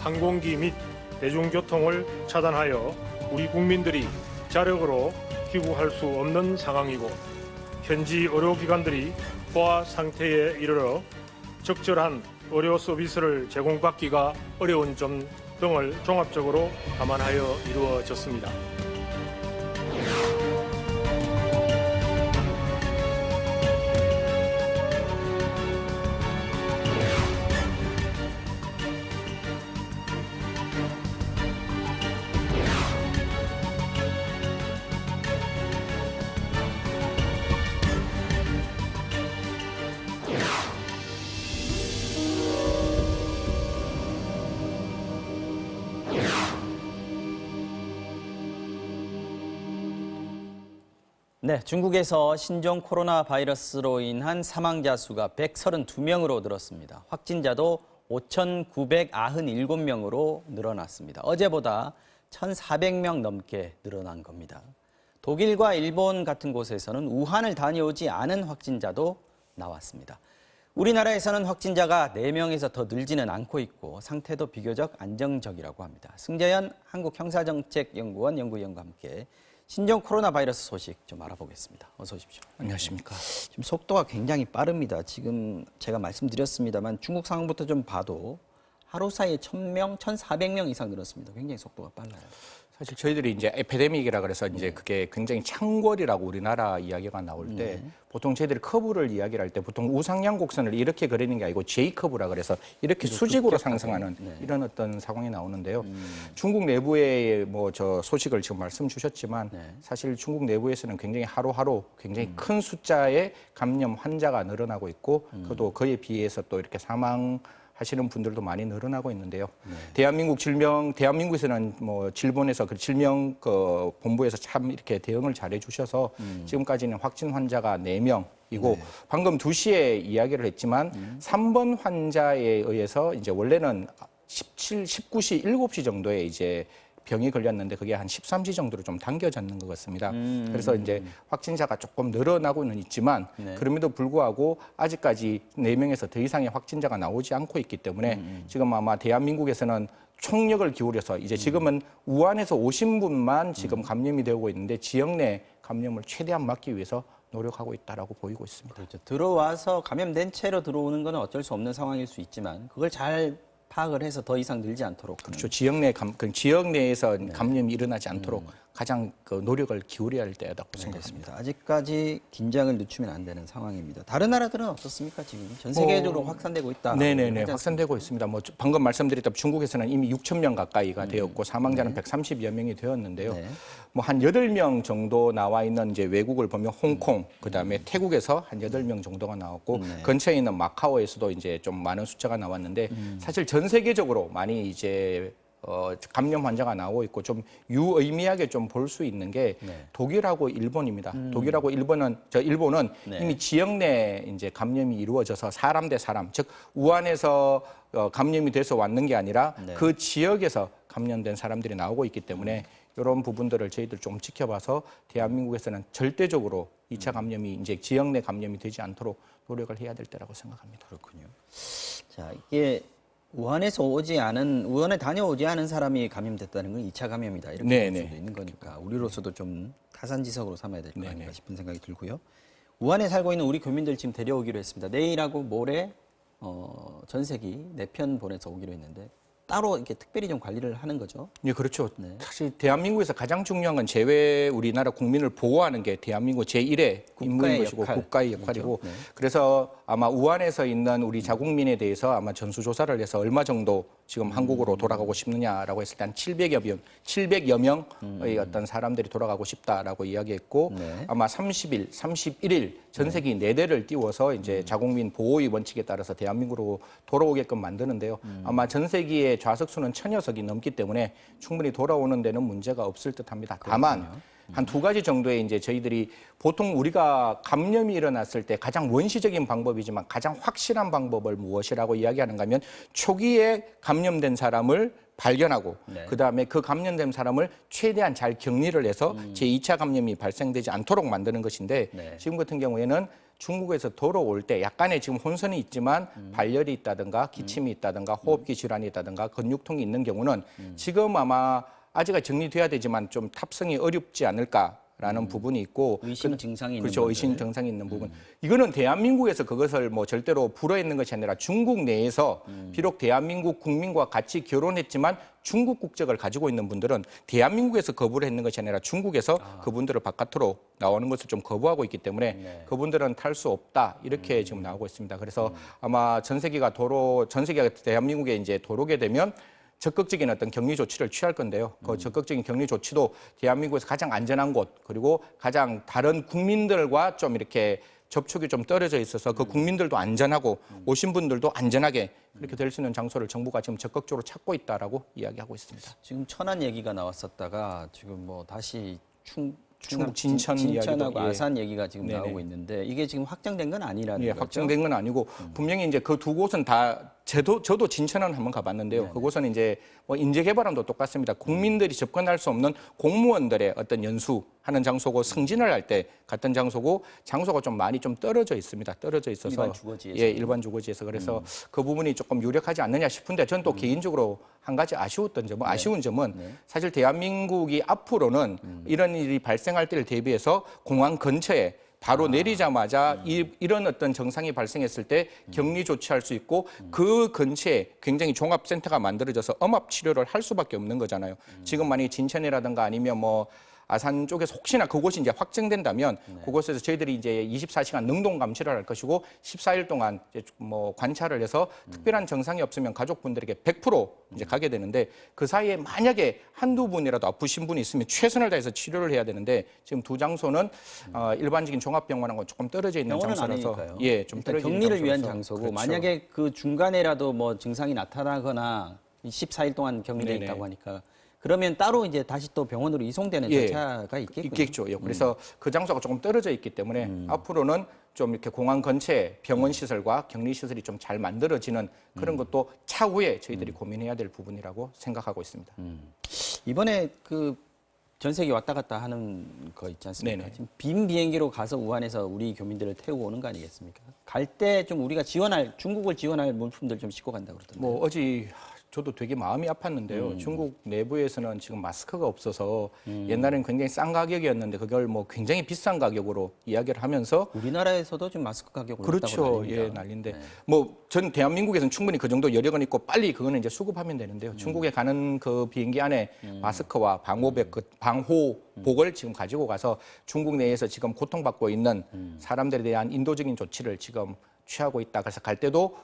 항공기 및 대중교통을 차단하여 우리 국민들이 자력으로 귀국할 수 없는 상황이고 현지 의료기관들이 포화 상태에 이르러 적절한 의료 서비스를 제공받기가 어려운 점 등을 종합적으로 감안하여 이루어졌습니다. 네, 중국에서 신종 코로나 바이러스로 인한 사망자 수가 132명으로 늘었습니다. 확진자도 5,997명으로 늘어났습니다. 어제보다 1,400명 넘게 늘어난 겁니다. 독일과 일본 같은 곳에서는 우한을 다녀오지 않은 확진자도 나왔습니다. 우리나라에서는 확진자가 4명에서 더 늘지는 않고 있고 상태도 비교적 안정적이라고 합니다. 승재현 한국형사정책연구원 연구위원과 함께 신종 코로나 바이러스 소식 좀 알아보겠습니다. 어서 오십시오. 안녕하십니까. 지금 속도가 굉장히 빠릅니다. 지금 제가 말씀드렸습니다만 중국 상황부터 좀 봐도 하루 사이에 1,000명, 1,400명 이상 늘었습니다. 굉장히 속도가 빨라요. 사실 저희들이 이제 에피데믹이라 그래서 이제 그게 굉장히 창궐이라고 우리나라 이야기가 나올 때 보통 저희들이 커브를 이야기를 할 때 보통 우상향 곡선을 이렇게 그리는 게 아니고 J 커브라 그래서 이렇게 수직으로 상승하는 이런 어떤 상황이 나오는데요. 중국 내부의 뭐 저 소식을 지금 말씀 주셨지만 사실 중국 내부에서는 굉장히 하루하루 굉장히 큰 숫자의 감염 환자가 늘어나고 있고 그것도 그에 비해서 또 이렇게 하시는 분들도 많이 늘어나고 있는데요. 대한민국에서는 뭐 질본에서 그 질병 본부에서 참 이렇게 대응을 잘해 주셔서 지금까지는 확진 환자가 4명이고 방금 2시에 이야기를 했지만 3번 환자에 의해서 이제 원래는 19시, 7시 정도에 이제 병이 걸렸는데 그게 한 13시 정도로 좀 당겨졌는 것 같습니다. 그래서 이제 확진자가 조금 늘어나고는 있지만 그럼에도 불구하고 아직까지 4명에서 더 이상의 확진자가 나오지 않고 있기 때문에 지금 아마 대한민국에서는 총력을 기울여서 이제 지금은 우한에서 오신 분만 지금 감염이 되고 있는데 지역 내 감염을 최대한 막기 위해서 노력하고 있다라고 보이고 있습니다. 그렇죠. 들어와서 감염된 채로 들어오는 건 어쩔 수 없는 상황일 수 있지만 그걸 잘 파악을 해서 더 이상 늘지 않도록. 그렇죠. 지역 내에서 감염이 일어나지 않도록 가장 노력을 기울여야 할 때라고 생각합니다. 아직까지 긴장을 늦추면 안 되는 상황입니다. 다른 나라들은 어떻습니까? 지금 전 세계적으로 확산되고 있다. 네네네, 확산되고 있습니다. 뭐 방금 말씀드렸던 중국에서는 이미 6,000명 가까이가 되었고 사망자는 130여 명이 되었는데요. 뭐 한 8명 정도 나와 있는 이제 외국을 보면 홍콩, 그다음에 태국에서 한 8명 정도가 나왔고 근처에 있는 마카오에서도 이제 좀 많은 숫자가 나왔는데 사실 전 세계적으로 많이 이제 감염 환자가 나오고 있고 좀 유의미하게 좀 볼 수 있는 게 독일하고 일본입니다. 독일하고 일본은 이미 지역 내 이제 감염이 이루어져서 사람 대 사람, 즉 우한에서 감염이 돼서 왔는 게 아니라 그 지역에서 감염된 사람들이 나오고 있기 때문에 이런 부분들을 저희들 좀 지켜봐서 대한민국에서는 절대적으로 2차 감염이 이제 지역 내 감염이 되지 않도록 노력을 해야 될 때라고 생각합니다. 그렇군요. 자, 이게 우한에 다녀오지 않은 사람이 감염됐다는 건 2차 감염이다. 이렇게 볼 수도 있는 거니까 우리로서도 좀 타산지석으로 삼아야 될 거 아닌가 싶은 생각이 들고요. 우한에 살고 있는 우리 교민들 지금 데려오기로 했습니다. 내일하고 모레 전세기 4편 보내서 오기로 했는데 따로 이렇게 특별히 좀 관리를 하는 거죠. 네, 그렇죠. 사실 대한민국에서 가장 중요한 건 우리나라 국민을 보호하는 게 대한민국 제1의 임무인 것이고 국가의 역할이고 그래서 아마 우한에서 있는 우리 자국민에 대해서 아마 전수조사를 해서 얼마 정도 지금 한국으로 돌아가고 싶느냐라고 했을 때 한 700여 명의 어떤 사람들이 돌아가고 싶다라고 이야기했고 아마 31일 전세기 4대를 띄워서 이제 자국민 보호의 원칙에 따라서 대한민국으로 돌아오게끔 만드는데요. 아마 전세기의 좌석 수는 1,000여 석이 넘기 때문에 충분히 돌아오는 데는 문제가 없을 듯합니다. 다만 한 2가지 정도의 이제 저희들이 보통 우리가 감염이 일어났을 때 가장 원시적인 방법이지만 가장 확실한 방법을 무엇이라고 이야기하는가 하면 초기에 감염된 사람을 발견하고 그다음에 그 감염된 사람을 최대한 잘 격리를 해서 제2차 감염이 발생되지 않도록 만드는 것인데 지금 같은 경우에는 중국에서 돌아올 때 약간의 지금 혼선이 있지만 발열이 있다든가 기침이 있다든가 호흡기 질환이 있다든가 근육통이 있는 경우는 지금 아마 아직은 정리돼야 되지만 좀 탑승이 어렵지 않을까라는 부분이 있고 의심 증상이 있는 그렇죠. 분들. 의심 증상이 있는 부분. 이거는 대한민국에서 그것을 뭐 절대로 불허했는 것이 아니라 중국 내에서 비록 대한민국 국민과 같이 결혼했지만 중국 국적을 가지고 있는 분들은 대한민국에서 거부를 했는 것이 아니라 중국에서 그분들을 바깥으로 나오는 것을 좀 거부하고 있기 때문에 그분들은 탈 수 없다 이렇게 지금 나오고 있습니다. 그래서 아마 전 세계가 대한민국에 이제 들어오게 되면 적극적인 어떤 격리 조치를 취할 건데요. 그 적극적인 격리 조치도 대한민국에서 가장 안전한 곳 그리고 가장 다른 국민들과 좀 이렇게 접촉이 좀 떨어져 있어서 그 국민들도 안전하고 오신 분들도 안전하게 그렇게 될 수 있는 장소를 정부가 지금 적극적으로 찾고 있다라고 이야기하고 있습니다. 지금 천안 얘기가 나왔었다가 지금 뭐 다시 충북 진천 진천하고 이야기도, 예. 아산 얘기가 지금 네네. 나오고 있는데 이게 지금 확정된 건 아니라는 예, 거죠? 확정된 건 아니고 분명히 이제 그 두 곳은 다 저도 진천은 한번 가봤는데요. 그곳은 이제 뭐 인재 개발원도 똑같습니다. 국민들이 접근할 수 없는 공무원들의 어떤 연수하는 장소고 승진을 할 때 갔던 장소고 장소가 좀 많이 좀 떨어져 있습니다. 떨어져 있어서 일반 주거지에서. 예, 일반 주거지에서 그래서 그 부분이 조금 유력하지 않느냐 싶은데 저는 또 개인적으로 한 가지 아쉬운 점은 사실 대한민국이 앞으로는 이런 일이 발생할 때를 대비해서 공항 근처에 바로 내리자마자 이런 어떤 정상이 발생했을 때 격리 조치할 수 있고 그 근처에 굉장히 종합센터가 만들어져서 엄합 치료를 할 수밖에 없는 거잖아요. 지금 만약에 진천이라든가 아니면 뭐 아산 쪽에서 혹시나 그곳이 이제 확정된다면 그곳에서 저희들이 이제 24시간 능동 감시를 할 것이고 14일 동안 이제 뭐 관찰을 해서 특별한 증상이 없으면 가족분들에게 100% 이제 가게 되는데 그 사이에 만약에 한두 분이라도 아프신 분이 있으면 최선을 다해서 치료를 해야 되는데 지금 두 장소는 일반적인 종합병원하고 조금 떨어져 있는 병원은 장소라서 아니니까요. 예, 좀 일단 떨어져 있는 격리를 위한 장소라서. 장소고 그렇죠. 만약에 그 중간에라도 뭐 증상이 나타나거나 14일 동안 격리돼 네네. 있다고 하니까 그러면 따로 이제 다시 또 병원으로 이송되는 예, 절차가 있겠군요. 있겠죠. 예, 그래서 그 장소가 조금 떨어져 있기 때문에 앞으로는 좀 이렇게 공항 근처에 병원 시설과 격리 시설이 좀 잘 만들어지는 그런 것도 차후에 저희들이 고민해야 될 부분이라고 생각하고 있습니다. 이번에 그 전 세계 왔다 갔다 하는 거 있지 않습니까? 네네. 지금 빈 비행기로 가서 우한에서 우리 교민들을 태우고 오는 거 아니겠습니까? 갈 때 좀 우리가 중국을 지원할 물품들 좀 싣고 간다고 그러던데. 뭐 어제 저도 되게 마음이 아팠는데요. 중국 내부에서는 지금 마스크가 없어서 옛날에는 굉장히 싼 가격이었는데 그걸 뭐 굉장히 비싼 가격으로 이야기를 하면서 우리나라에서도 지금 마스크 가격이 올랐다고 그렇죠. 난립니다. 예, 난리인데 뭐 전 대한민국에서는 충분히 그 정도 여력은 있고 빨리 그거는 이제 수급하면 되는데요. 중국에 가는 그 비행기 안에 마스크와 방호복을 지금 가지고 가서 중국 내에서 지금 고통받고 있는 사람들에 대한 인도적인 조치를 지금 취하고 있다. 그래서 갈 때도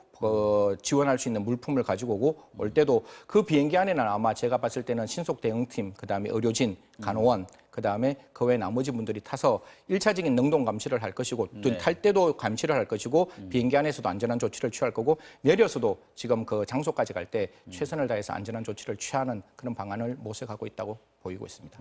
지원할 수 있는 물품을 가지고 오고 올 때도 그 비행기 안에는 아마 제가 봤을 때는 신속 대응팀, 그다음에 의료진, 간호원, 그다음에 그 외 나머지 분들이 타서 1차적인 능동 감시를 할 것이고 또 탈 때도 감시를 할 것이고 비행기 안에서도 안전한 조치를 취할 거고 내려서도 지금 그 장소까지 갈 때 최선을 다해서 안전한 조치를 취하는 그런 방안을 모색하고 있다고 보이고 있습니다.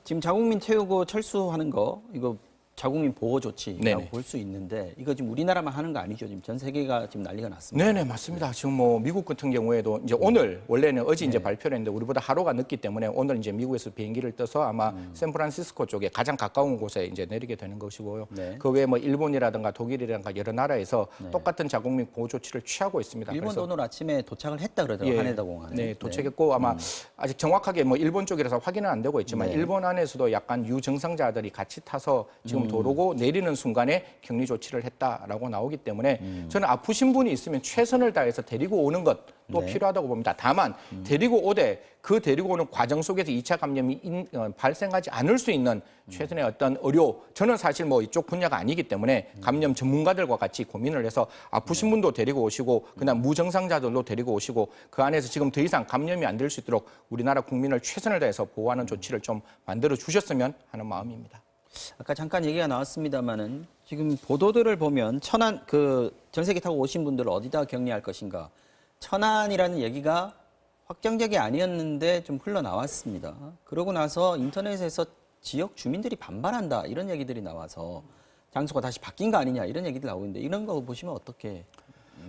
지금 자국민 태우고 철수하는 거 이거 자국민 보호 조치라고 네네. 볼 수 있는데 이거 지금 우리나라만 하는 거 아니죠? 지금 전 세계가 지금 난리가 났습니다. 네네, 맞습니다. 지금 뭐 미국 같은 경우에도 이제 오늘 원래는 어제 이제 발표를 했는데 우리보다 하루가 늦기 때문에 오늘 이제 미국에서 비행기를 떠서 아마 샌프란시스코 쪽에 가장 가까운 곳에 이제 내리게 되는 것이고요. 네. 그 외에 뭐 일본이라든가 독일이라든가 여러 나라에서 똑같은 자국민 보호 조치를 취하고 있습니다. 일본도 오늘 아침에 도착을 했다 그러더라고요. 예. 하네다 공항에. 네, 도착했고 아마 아직 정확하게 뭐 일본 쪽이라서 확인은 안 되고 있지만 네. 일본 안에서도 약간 유증상자들이 같이 타서 지금 도로고 내리는 순간에 격리 조치를 했다라고 나오기 때문에 저는 아프신 분이 있으면 최선을 다해서 데리고 오는 것도 필요하다고 봅니다. 다만 데리고 오되 그 데리고 오는 과정 속에서 2차 감염이 발생하지 않을 수 있는 최선의 어떤 의료, 저는 사실 뭐 이쪽 분야가 아니기 때문에 감염 전문가들과 같이 고민을 해서 아프신 분도 데리고 오시고 그다음 무증상자들도 데리고 오시고 그 안에서 지금 더 이상 감염이 안 될 수 있도록 우리나라 국민을 최선을 다해서 보호하는 조치를 좀 만들어 주셨으면 하는 마음입니다. 아까 잠깐 얘기가 나왔습니다만은 지금 보도들을 보면 천안 그 전세기 타고 오신 분들을 어디다 격리할 것인가 천안이라는 얘기가 확정적이 아니었는데 좀 흘러나왔습니다. 그러고 나서 인터넷에서 지역 주민들이 반발한다 이런 얘기들이 나와서 장소가 다시 바뀐 거 아니냐 이런 얘기들 나오고 있는데 이런 거 보시면 어떻게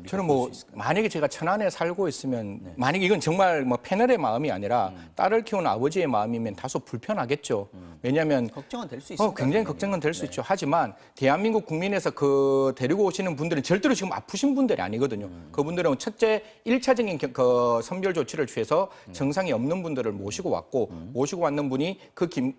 저는 뭐 만약에 제가 천안에 살고 있으면 만약에 이건 정말 뭐 패널의 마음이 아니라 딸을 키우는 아버지의 마음이면 다소 불편하겠죠. 왜냐하면 걱정은 될 수 있습니다. 굉장히 걱정은 될 수 있죠. 하지만 대한민국 국민에서 그 데리고 오시는 분들은 절대로 지금 아프신 분들이 아니거든요. 그분들은 첫째 1차적인 그 선별 조치를 취해서 증상이 없는 분들을 모시고 왔고 모시고 왔는 분이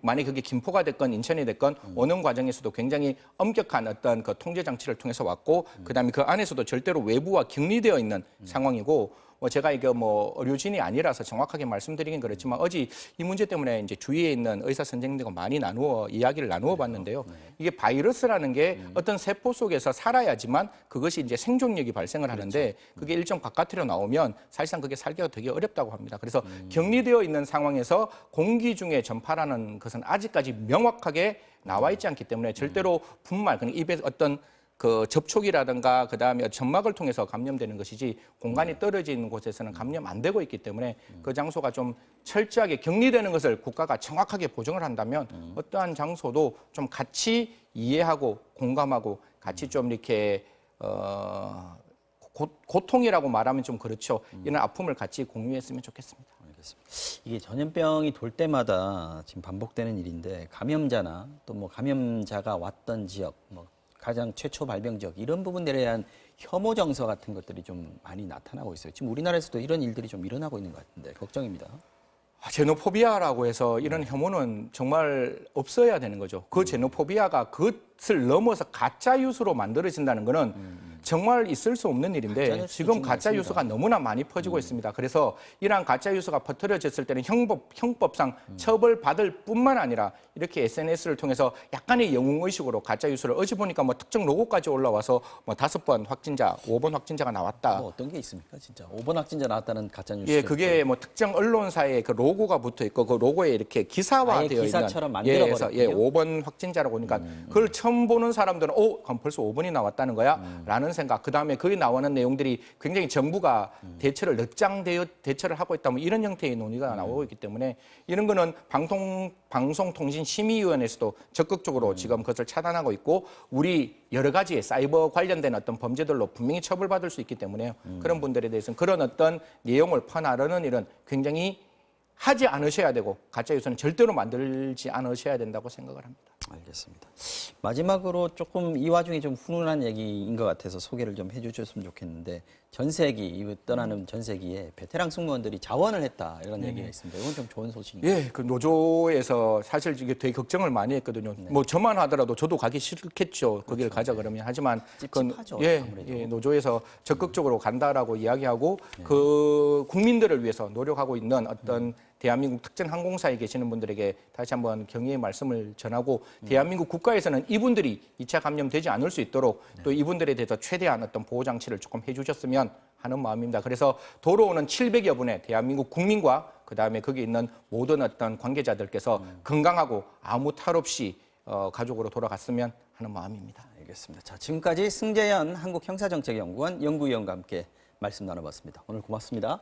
만약 그게 김포가 됐건 인천이 됐건 오는 과정에서도 굉장히 엄격한 어떤 그 통제 장치를 통해서 왔고 그다음에 그 안에서도 절대로 외부와 격리되어 있는 상황이고 제가 이게 의료진이 아니라서 정확하게 말씀드리긴 그렇지만 어제 이 문제 때문에 이제 주위에 있는 의사 선생님들과 많이 이야기를 나누어 봤는데요. 이게 바이러스라는 게 어떤 세포 속에서 살아야지만 그것이 이제 생존력이 발생을 하는데 그게 일정 바깥으로 나오면 사실상 그게 살기가 되게 어렵다고 합니다. 그래서 격리되어 있는 상황에서 공기 중에 전파라는 것은 아직까지 명확하게 나와 있지 않기 때문에 절대로 분말, 그러니까 입에 어떤 그 접촉이라든가 그다음에 점막을 통해서 감염되는 것이지 공간이 떨어져 있는 곳에서는 감염 안 되고 있기 때문에 그 장소가 좀 철저하게 격리되는 것을 국가가 정확하게 보증을 한다면 어떠한 장소도 좀 같이 이해하고 공감하고 같이 좀 이렇게 고통이라고 말하면 좀 그렇죠. 이런 아픔을 같이 공유했으면 좋겠습니다. 알겠습니다. 이게 전염병이 돌 때마다 지금 반복되는 일인데 감염자나 또 뭐 감염자가 왔던 지역, 뭐 가장 최초 발병 지역 이런 부분들에 대한 혐오 정서 같은 것들이 좀 많이 나타나고 있어요. 지금 우리나라에서도 이런 일들이 좀 일어나고 있는 것 같은데 걱정입니다. 제노포비아라고 해서 이런 혐오는 정말 없어야 되는 거죠. 그 제노포비아가 그것을 넘어서 가짜 뉴스로 만들어진다는 거는 정말 있을 수 없는 일인데 지금 가짜 뉴스가 너무나 많이 퍼지고 있습니다. 그래서 이러한 가짜 뉴스가 퍼뜨려졌을 때는 형법상 처벌받을 뿐만 아니라 이렇게 SNS를 통해서 약간의 영웅의식으로 가짜 뉴스를 어제 보니까 뭐 특정 로고까지 올라와서 뭐 5번 확진자, 5번 확진자가 나왔다. 뭐 어떤 게 있습니까, 진짜? 5번 확진자 나왔다는 가짜 뉴스. 예, 그게 뭐 특정 언론사에 그 로고가 붙어 있고 그 로고에 이렇게 기사화되어 있는 기사처럼 만들어 버렸군요. 5번 확진자라고 하니까 그걸 처음 보는 사람들은 그럼 벌써 5번이 나왔다는 거야라는 생각. 그다음에 거기 나오는 내용들이 굉장히 정부가 대처를 늦장되어 대처를 하고 있다 뭐 이런 형태의 논의가 나오고 있기 때문에 이런 거는 방송통신심의위원회에서도 적극적으로 지금 그것을 차단하고 있고 우리 여러 가지 사이버 관련된 어떤 범죄들로 분명히 처벌받을 수 있기 때문에 그런 분들에 대해서는 그런 어떤 내용을 퍼나르는 일은 굉장히 하지 않으셔야 되고 가짜 뉴스는 절대로 만들지 않으셔야 된다고 생각을 합니다. 알겠습니다. 마지막으로 조금 이 와중에 좀 훈훈한 얘기인 것 같아서 소개를 좀 해주셨으면 좋겠는데 전세기, 떠나는 전세기에 베테랑 승무원들이 자원을 했다 이런 얘기가 있습니다. 이건 좀 좋은 소식이에요. 예, 그 노조에서 사실 이게 되게 걱정을 많이 했거든요. 뭐 저만 하더라도 저도 가기 싫겠죠. 거기를 가자 그러면 하지만 찝찝하죠, 예, 아무래도. 예, 노조에서 적극적으로 간다라고 이야기하고 그 국민들을 위해서 노력하고 있는 어떤 대한민국 특정 항공사에 계시는 분들에게 다시 한번 경의의 말씀을 전하고 대한민국 국가에서는 이분들이 2차 감염되지 않을 수 있도록 또 이분들에 대해서 최대한 어떤 보호 장치를 조금 해주셨으면 하는 마음입니다. 그래서 돌아오는 700여 분의 대한민국 국민과 그다음에 거기 있는 모든 어떤 관계자들께서 건강하고 아무 탈 없이 가족으로 돌아갔으면 하는 마음입니다. 알겠습니다. 자, 지금까지 승재현 한국형사정책연구원 연구위원과 함께 말씀 나눠봤습니다. 오늘 고맙습니다.